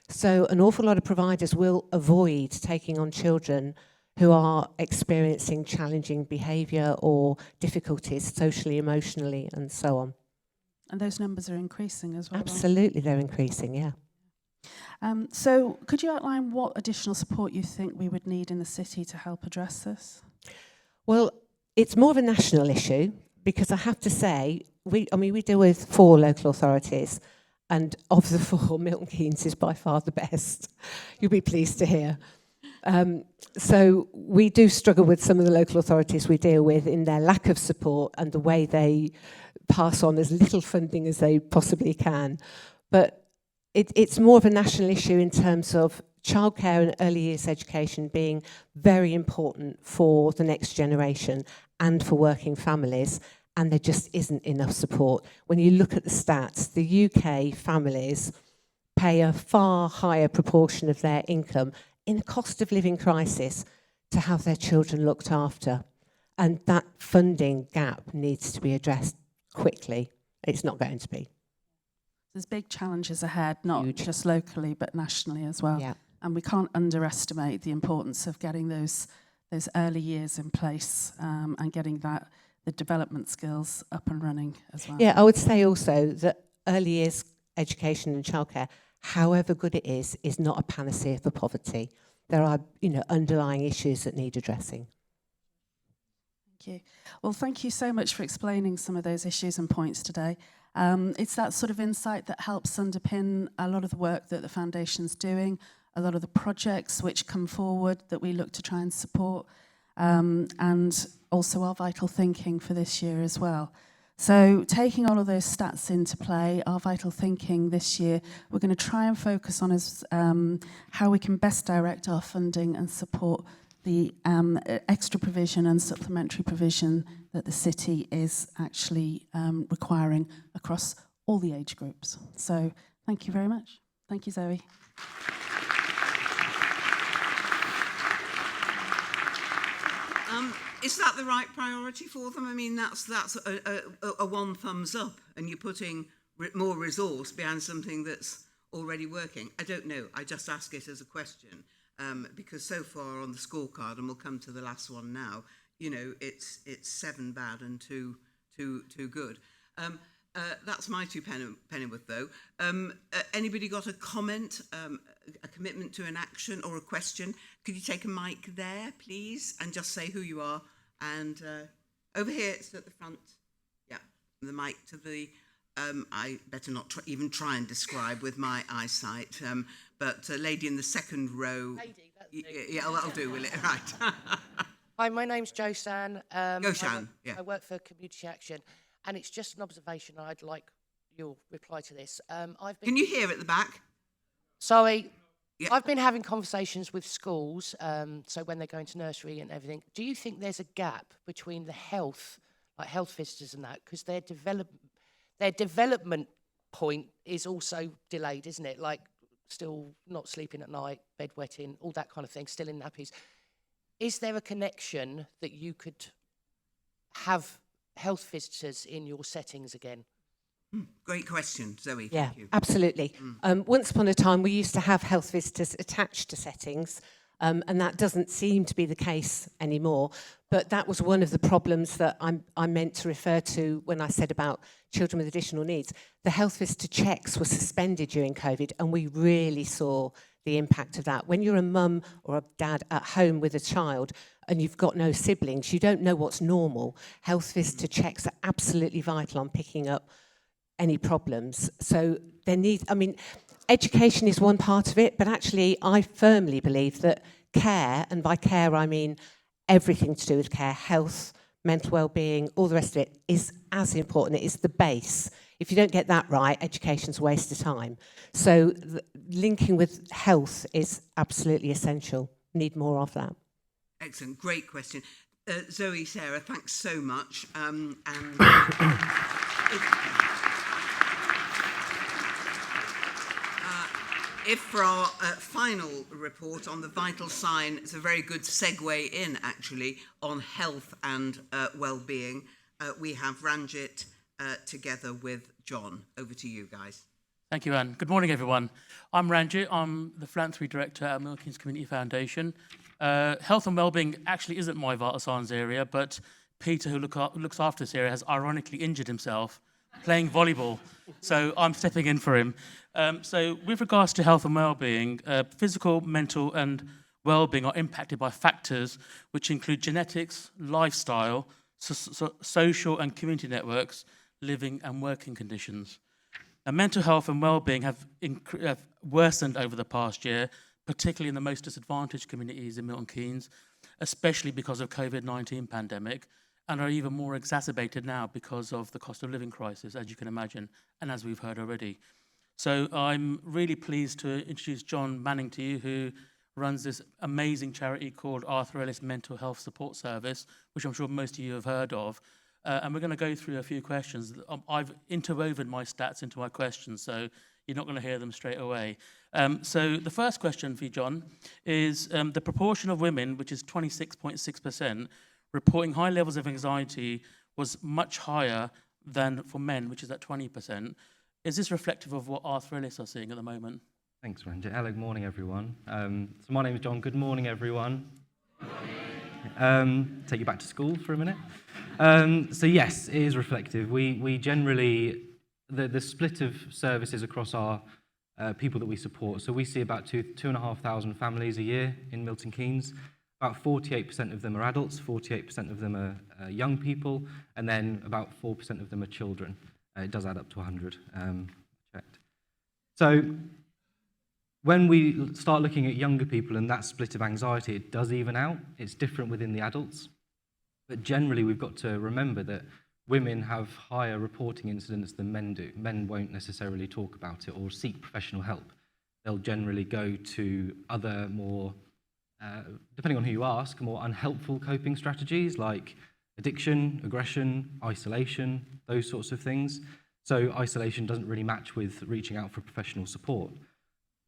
So an awful lot of providers will avoid taking on children who are experiencing challenging behaviour or difficulties socially, emotionally, and so on. And those numbers are increasing as well. Absolutely, they're increasing, yeah. So could you outline what additional support you think we would need in the city to help address this? Well, it's more of a national issue, because I have to say, we deal with 4 local authorities, and of the 4, Milton Keynes is by far the best. You'll be pleased to hear. So we do struggle with some of the local authorities we deal with in their lack of support and the way they pass on as little funding as they possibly can. But it's more of a national issue in terms of childcare and early years education being very important for the next generation and for working families, and there just isn't enough support. When you look at the stats, the UK families pay a far higher proportion of their income in a cost of living crisis to have their children looked after. And that funding gap needs to be addressed quickly. It's not going to be. There's big challenges ahead, not Huge. just locally, but nationally as well. Yeah. And we can't underestimate the importance of getting those early years in place and getting the development skills up and running as well. Yeah, I would say also that early years education and childcare, however good it is not a panacea for poverty. There are, underlying issues that need addressing. Thank you. Well, thank you so much for explaining some of those issues and points today. It's that sort of insight that helps underpin a lot of the work that the Foundation's doing, a lot of the projects which come forward that we look to try and support, and also our vital thinking for this year as well. So taking all of those stats into play, our vital thinking this year, we're going to try and focus on how we can best direct our funding and support the extra provision and supplementary provision that the city is actually requiring across all the age groups. So thank you very much. Thank you, Zoe. Is that the right priority for them? I mean, that's a one thumbs up, and you're putting more resource behind something that's already working. I don't know. I just ask it as a question, because so far on the scorecard, and we'll come to the last one now, it's 7 bad and 2 good. That's my 2 pennyworth, though. Anybody got a comment, a commitment to an action or a question? Could you take a mic there, please, and just say who you are? And over here, it's at the front. Yeah, the mic to the... I better not even try and describe with my eyesight, but a lady in the second row... Lady, yeah, that'll do, will it? Right. Hi, my name's Josan. Yeah. I work for Community Action, and it's just an observation. I'd like your reply to this. Can you hear at the back? Sorry. Yeah. I've been having conversations with schools, so when they're going to nursery and everything. Do you think there's a gap between the health visitors and that? Because their development point is also delayed, isn't it? Like still not sleeping at night, bedwetting, all that kind of thing, still in nappies. Is there a connection that you could have health visitors in your settings again? Great question, Zoe. Yeah, Thank you. absolutely. Once upon a time, we used to have health visitors attached to settings, and that doesn't seem to be the case anymore. But that was one of the problems that I meant to refer to when I said about children with additional needs. The health visitor checks were suspended during COVID, and we really saw the impact of that. When you're a mum or a dad at home with a child and you've got no siblings, you don't know what's normal. Health visitor checks are absolutely vital on picking up any problems. So education is one part of it, but actually I firmly believe that care, and by care I mean everything to do with care, health, mental well-being, all the rest of it, is as important. It is the base. If you don't get that right, education's a waste of time. So linking with health is absolutely essential. Need more of that. Excellent, great question. Zoe, Sarah, thanks so much. If for our final report on the vital sign, it's a very good segue in, actually, on health and well-being. We have Ranjit together with John. Over to you, guys. Thank you, Anne. Good morning, everyone. I'm Ranjit. I'm the Philanthropy Director at Milton Keynes Community Foundation. Health and wellbeing actually isn't my vital signs area, but Peter, who looks after this area, has ironically injured himself playing volleyball. So I'm stepping in for him. So with regards to health and wellbeing, physical, mental and wellbeing are impacted by factors which include genetics, lifestyle, social and community networks, living and working conditions. And mental health and wellbeing have worsened over the past year, particularly in the most disadvantaged communities in Milton Keynes, especially because of COVID-19 pandemic, and are even more exacerbated now because of the cost of living crisis, as you can imagine, and as we've heard already. So I'm really pleased to introduce John Manning to you, who runs this amazing charity called Arthur Ellis Mental Health Support Service, which I'm sure most of you have heard of. And we're going to go through a few questions. I've interwoven my stats into my questions, so you're not going to hear them straight away. So the first question for you, John, is the proportion of women, which is 26.6%, reporting high levels of anxiety was much higher than for men, which is at 20%. Is this reflective of what Arthur Ellis are seeing at the moment? Thanks, Ranjit. Hello, good morning, everyone. So my name is John. Good morning, everyone. Take you back to school for a minute. So yes, it is reflective. We generally, the split of services across our people that we support, so we see about 2,500 families a year in Milton Keynes. About 48% of them are adults, 48% of them are young people, and then about 4% of them are children. It does add up to 100, checked. So when we start looking at younger people and that split of anxiety, it does even out. It's different within the adults. But generally, we've got to remember that women have higher reporting incidents than men do. Men won't necessarily talk about it or seek professional help. They'll generally go to other more, depending on who you ask, more unhelpful coping strategies like addiction, aggression, isolation, those sorts of things. So isolation doesn't really match with reaching out for professional support.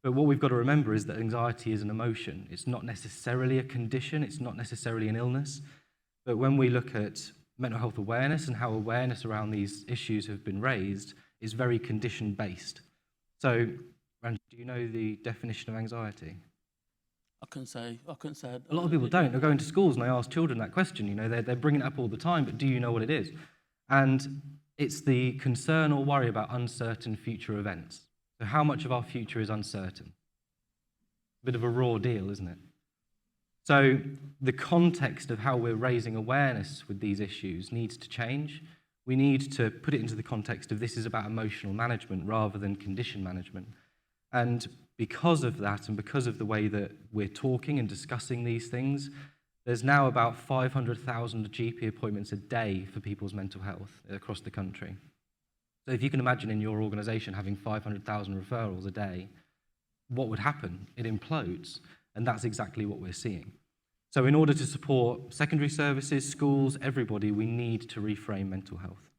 But what we've got to remember is that anxiety is an emotion. It's not necessarily a condition. It's not necessarily an illness. But when we look at mental health awareness and how awareness around these issues have been raised, it's very condition-based. So, Randy, do you know the definition of anxiety? I couldn't say. A lot of people don't. They go into schools and they ask children that question. You know, they're bringing it up all the time, but do you know what it is? And it's the concern or worry about uncertain future events. So how much of our future is uncertain? A bit of a raw deal, isn't it? So the context of how we're raising awareness with these issues needs to change. We need to put it into the context of this is about emotional management rather than condition management. And because of that, and because of the way that we're talking and discussing these things, there's now about 500,000 GP appointments a day for people's mental health across the country. So if you can imagine in your organisation having 500,000 referrals a day, what would happen? It implodes, and that's exactly what we're seeing. So in order to support secondary services, schools, everybody, we need to reframe mental health.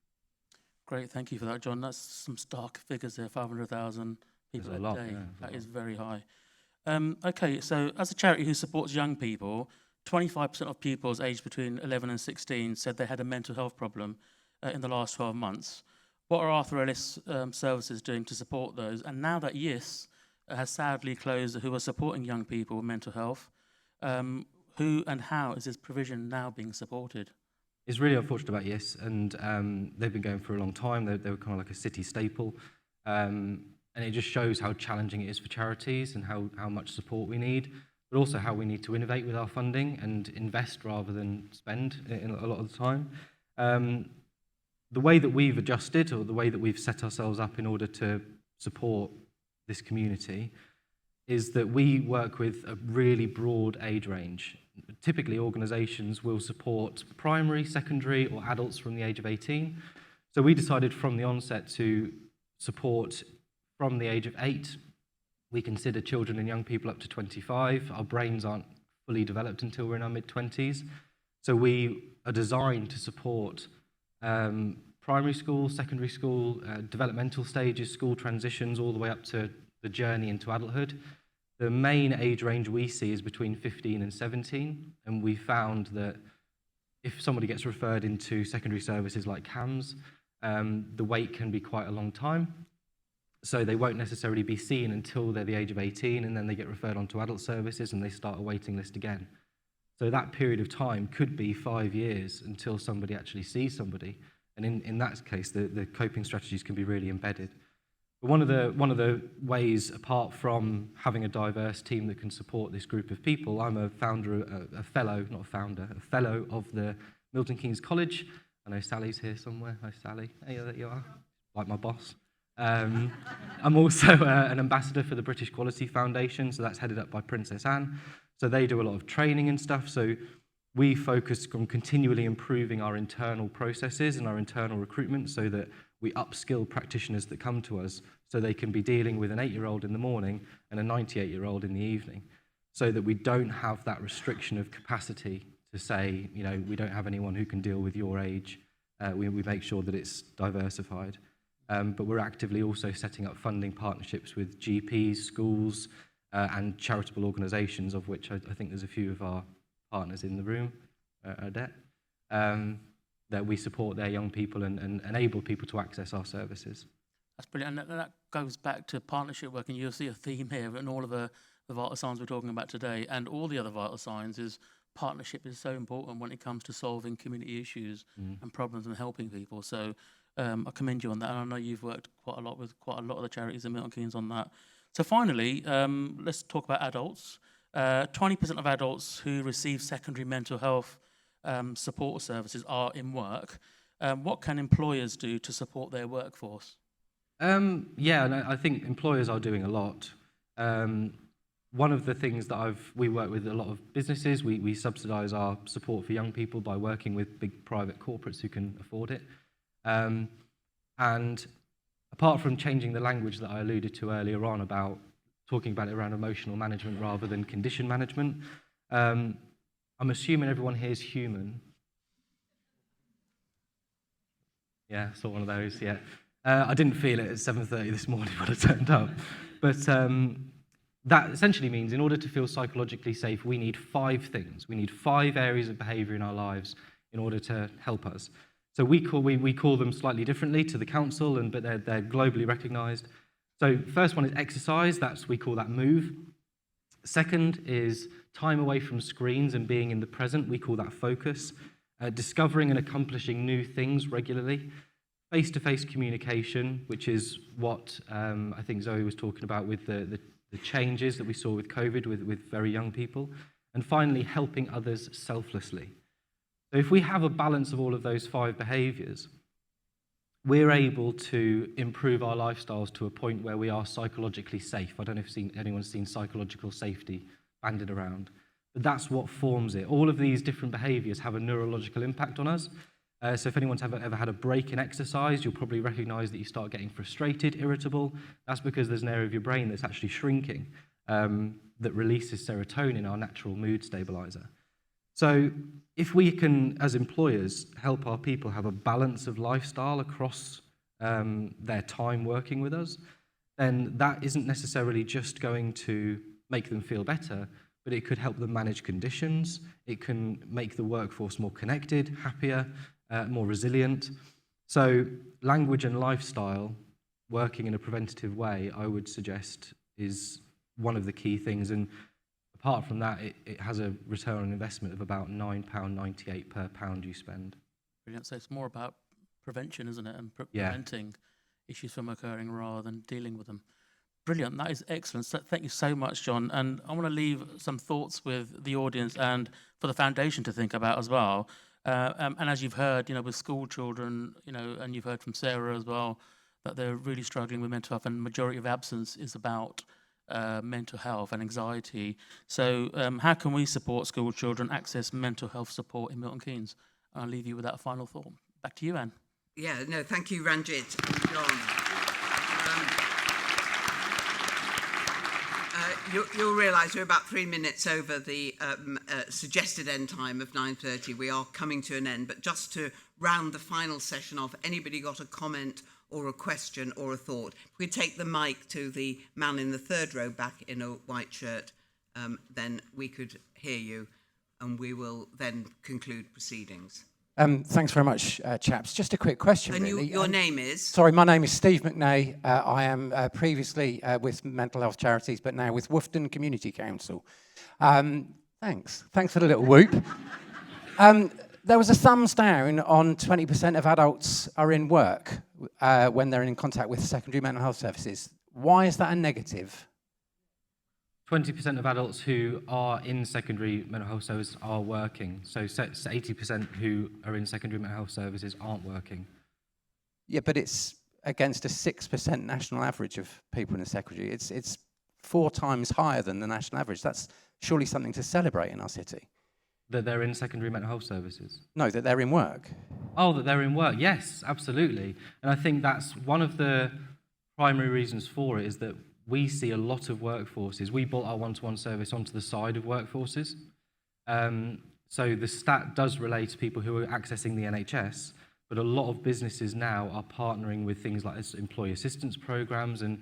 Great, thank you for that, John. That's some stark figures there, 500,000 people a day. Yeah, that is very high. Okay, so as a charity who supports young people, 25% of pupils aged between 11 and 16 said they had a mental health problem in the last 12 months. What are Arthur Ellis services doing to support those? And now that YIS has sadly closed, who are supporting young people with mental health, who and how is this provision now being supported? It's really unfortunate about YIS, and they've been going for a long time. They were kind of like a city staple. And it just shows how challenging it is for charities and how much support we need, but also how we need to innovate with our funding and invest rather than spend a lot of the time. The way that we've adjusted, or the way that we've set ourselves up in order to support this community, is that we work with a really broad age range. Typically, organisations will support primary, secondary, or adults from the age of 18. So we decided from the onset to support from the age of 8. We consider children and young people up to 25. Our brains aren't fully developed until we're in our mid-20s. So we are designed to support primary school, secondary school, developmental stages, school transitions, all the way up to the journey into adulthood. The main age range we see is between 15 and 17, and we found that if somebody gets referred into secondary services like CAMS, the wait can be quite a long time. So they won't necessarily be seen until they're the age of 18, and then they get referred onto adult services and they start a waiting list again. So that period of time could be 5 years until somebody actually sees somebody. And in that case, the coping strategies can be really embedded. But one of the ways, apart from having a diverse team that can support this group of people, I'm a fellow of the Milton Keynes College. I know Sally's here somewhere. Hi, Sally. Hey, there you are. Like my boss. I'm also an ambassador for the British Quality Foundation, so that's headed up by Princess Anne. So they do a lot of training and stuff. So we focus on continually improving our internal processes and our internal recruitment so that we upskill practitioners that come to us so they can be dealing with an 8-year-old in the morning and a 98-year-old in the evening, so that we don't have that restriction of capacity to say, you know, we don't have anyone who can deal with your age. We make sure that it's diversified. But we're actively also setting up funding partnerships with GPs, schools, and charitable organisations, of which I think there's a few of our partners in the room, Odette, that we support their young people and enable people to access our services. That's brilliant, and that goes back to partnership work, and you'll see a theme here in all of the vital signs we're talking about today, and all the other vital signs is partnership is so important when it comes to solving community issues and problems and helping people. So I commend you on that, and I know you've worked quite a lot with quite a lot of the charities in Milton Keynes on that. So finally, let's talk about adults. 20% of adults who receive secondary mental health support services are in work. What can employers do to support their workforce? Yeah, and I think employers are doing a lot. One of the things that we work with a lot of businesses, we subsidise our support for young people by working with big private corporates who can afford it. And apart from changing the language that I alluded to earlier on about talking about it around emotional management rather than condition management, I'm assuming everyone here is human. Yeah, saw one of those, yeah. I didn't feel it at 7:30 this morning when I turned up. But that essentially means in order to feel psychologically safe, we need 5 things. We need 5 areas of behaviour in our lives in order to help us. So we call them slightly differently to the council, but they're globally recognised. So first one is exercise. We call that move. Second is time away from screens and being in the present. We call that focus. Discovering and accomplishing new things regularly. Face-to-face communication, which is what I think Zoe was talking about with the changes that we saw with COVID with very young people. And finally, helping others selflessly. So if we have a balance of all of those 5 behaviours, we're able to improve our lifestyles to a point where we are psychologically safe. I don't know if anyone's seen psychological safety banded around, but that's what forms it. All of these different behaviours have a neurological impact on us. So if anyone's ever had a break in exercise, you'll probably recognise that you start getting frustrated, irritable. That's because there's an area of your brain that's actually shrinking that releases serotonin, our natural mood stabiliser. So if we can, as employers, help our people have a balance of lifestyle across their time working with us, then that isn't necessarily just going to make them feel better, but it could help them manage conditions. It can make the workforce more connected, happier, more resilient. So language and lifestyle, working in a preventative way, I would suggest is one of the key things. And apart from that, it has a return on investment of about £9.98 per pound you spend. Brilliant. So it's more about prevention, isn't it? And preventing issues from occurring rather than dealing with them. Brilliant. That is excellent. So thank you so much, John. And I want to leave some thoughts with the audience and for the foundation to think about as well. And as you've heard, with school children, and you've heard from Sarah as well, that they're really struggling with mental health, and the majority of absence is about mental health and anxiety. So how can we support school children access mental health support in Milton Keynes? I'll leave you with that final thought. Back to you, Anne. Yeah, no, thank you, Ranjit and John. You'll realise we're about 3 minutes over the suggested end time of 9:30. We are coming to an end, but just to round the final session off, anybody got a comment or a question or a thought? If we take the mic to the man in the third row back in a white shirt, then we could hear you, and we will then conclude proceedings. Thanks very much, chaps. Just a quick question, And really. your name is? Sorry, my name is Steve McNay. I am previously with Mental Health Charities, but now with Woughton Community Council. Thanks for the little whoop. There was a thumbs down on 20% of adults are in work when they're in contact with secondary mental health services. Why is that a negative? 20% of adults who are in secondary mental health services are working. So 80% who are in secondary mental health services aren't working. Yeah, but it's against a 6% national average of people in the secondary. It's 4 times higher than the national average. That's surely something to celebrate in our city. That they're in secondary mental health services? No, that they're in work. Oh, that they're in work. Yes, absolutely. And I think that's one of the primary reasons for it, is that we see a lot of workforces. We built our one-to-one service onto the side of workforces. So the stat does relate to people who are accessing the NHS, but a lot of businesses now are partnering with things like employee assistance programs and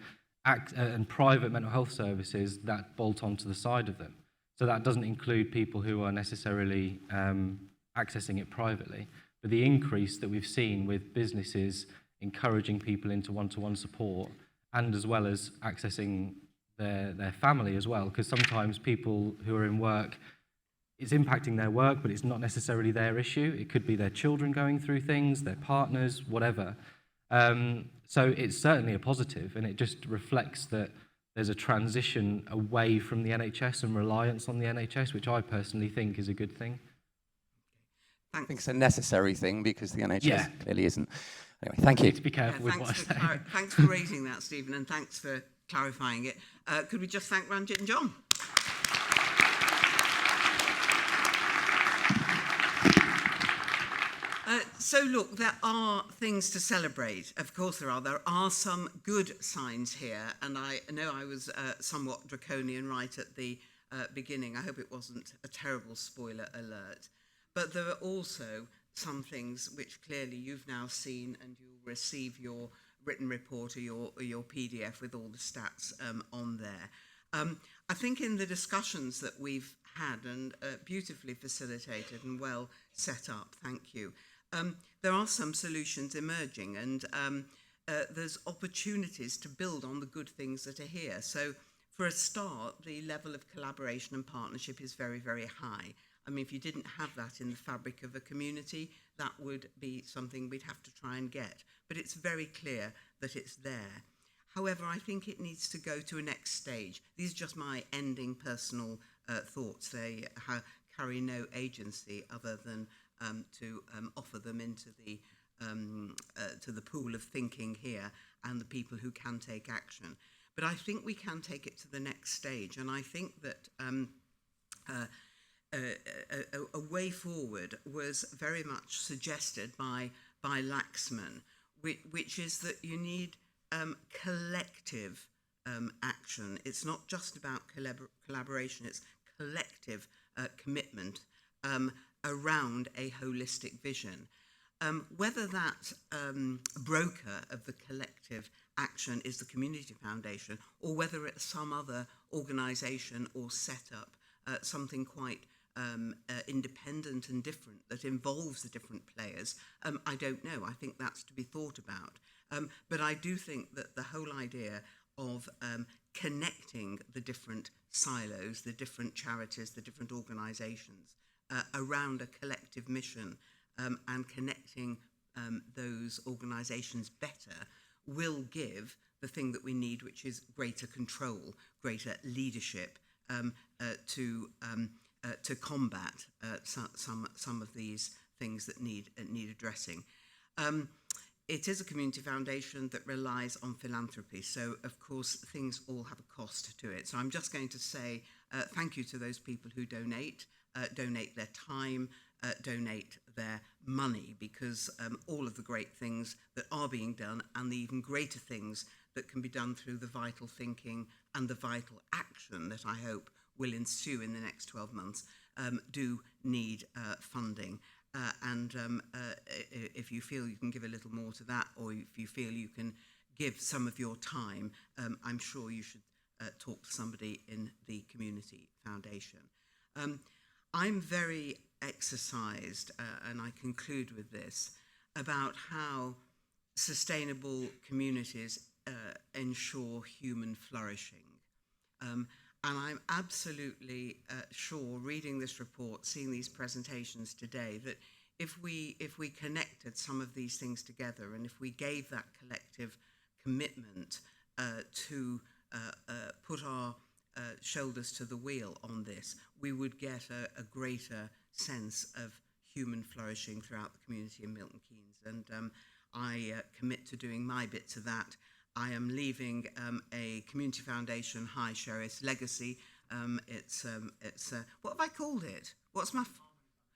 private mental health services that bolt onto the side of them. So that doesn't include people who are necessarily accessing it privately. But the increase that we've seen with businesses encouraging people into one-to-one support, and as well as accessing their family as well, because sometimes people who are in work, it's impacting their work, but it's not necessarily their issue. It could be their children going through things, their partners, whatever. So it's certainly a positive, and it just reflects that there's a transition away from the NHS and reliance on the NHS, which I personally think is a good thing. I think it's a necessary thing, because the NHS clearly isn't. Anyway, thank you. I need to be careful with what I say. Thanks for raising that, Stephen, and thanks for clarifying it. Could we just thank Ranjit and John? So look, there are things to celebrate. Of course there are. There are some good signs here, and I know I was somewhat draconian right at the beginning. I hope it wasn't a terrible spoiler alert. But there are also some things which clearly you've now seen, and you'll receive your written report or your PDF with all the stats on there. I think in the discussions that we've had, and beautifully facilitated and well set up, thank you, there are some solutions emerging, and there's opportunities to build on the good things that are here. So for a start, the level of collaboration and partnership is very, very high. I mean, if you didn't have that in the fabric of a community, that would be something we'd have to try and get. But it's very clear that it's there. However, I think it needs to go to a next stage. These are just my ending personal thoughts. They carry no agency other than to offer them into the to the pool of thinking here and the people who can take action. But I think we can take it to the next stage, and I think that a way forward was very much suggested by Laxman, which is that you need collective action. It's not just about collaboration, it's collective commitment around a holistic vision. Whether that broker of the collective action is the Community Foundation, or whether it's some other organisation or setup, something quite independent and different that involves the different players, I don't know. I think that's to be thought about. But I do think that the whole idea of connecting the different silos, the different charities, the different organisations around a collective mission and connecting those organisations better will give the thing that we need, which is greater control, greater leadership to combat some of these things that need addressing. It is a community foundation that relies on philanthropy, so of course things all have a cost to it. So I'm just going to say thank you to those people who donate their time, donate their money, because all of the great things that are being done and the even greater things that can be done through the vital thinking and the vital action that I hope will ensue in the next 12 months do need funding. If you feel you can give a little more to that, or if you feel you can give some of your time, I'm sure you should talk to somebody in the Community Foundation. I'm very exercised, and I conclude with this, about how sustainable communities ensure human flourishing. And I'm absolutely sure, reading this report, seeing these presentations today, that if we connected some of these things together, and if we gave that collective commitment to put our shoulders to the wheel on this, we would get a greater sense of human flourishing throughout the community in Milton Keynes. And I commit to doing my bit to that. I am leaving a Community Foundation High Sheriff's legacy. It's what have I called it? What's my...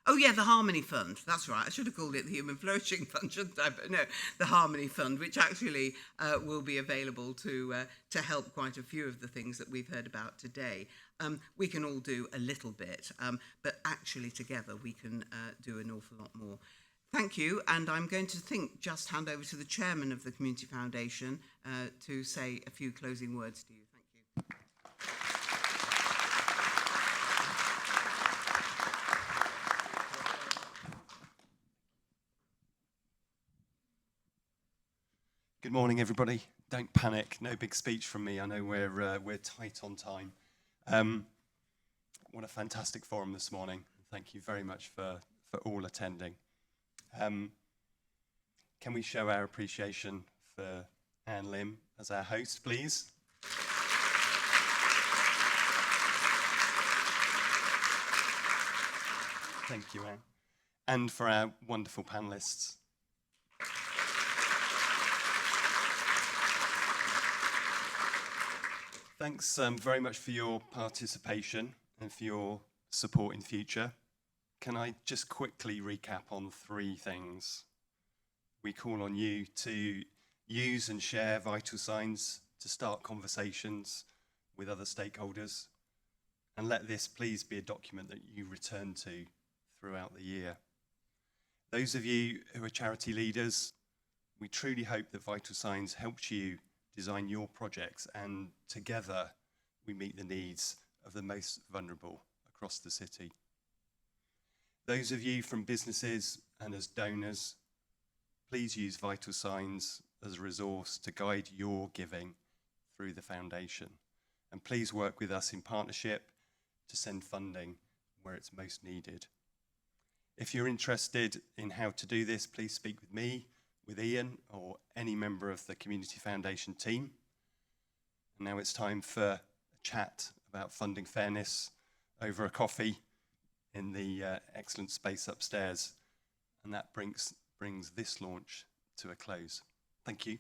Oh yeah, the Harmony Fund. That's right. I should have called it the Human Flourishing Fund, shouldn't I? But no, the Harmony Fund, which actually will be available to help quite a few of the things that we've heard about today. We can all do a little bit, but actually together we can do an awful lot more. Thank you, and I'm going to just hand over to the chairman of the Community Foundation to say a few closing words to you. Thank you. Good morning, everybody. Don't panic. No big speech from me. I know we're tight on time. What a fantastic forum this morning. Thank you very much for all attending. Can we show our appreciation for Anne Lim as our host, please? Thank you, Anne. And for our wonderful panellists. Thanks very much for your participation and for your support in future. Can I just quickly recap on 3 things? We call on you to use and share vital signs to start conversations with other stakeholders, and let this please be a document that you return to throughout the year. Those of you who are charity leaders, we truly hope that Vital Signs helps you design your projects, and together we meet the needs of the most vulnerable across the city. Those of you from businesses and as donors, please use Vital Signs as a resource to guide your giving through the foundation. And please work with us in partnership to send funding where it's most needed. If you're interested in how to do this, please speak with me, with Ian, or any member of the Community Foundation team. And now it's time for a chat about funding fairness over a coffee in the excellent space upstairs. And that brings this launch to a close. Thank you.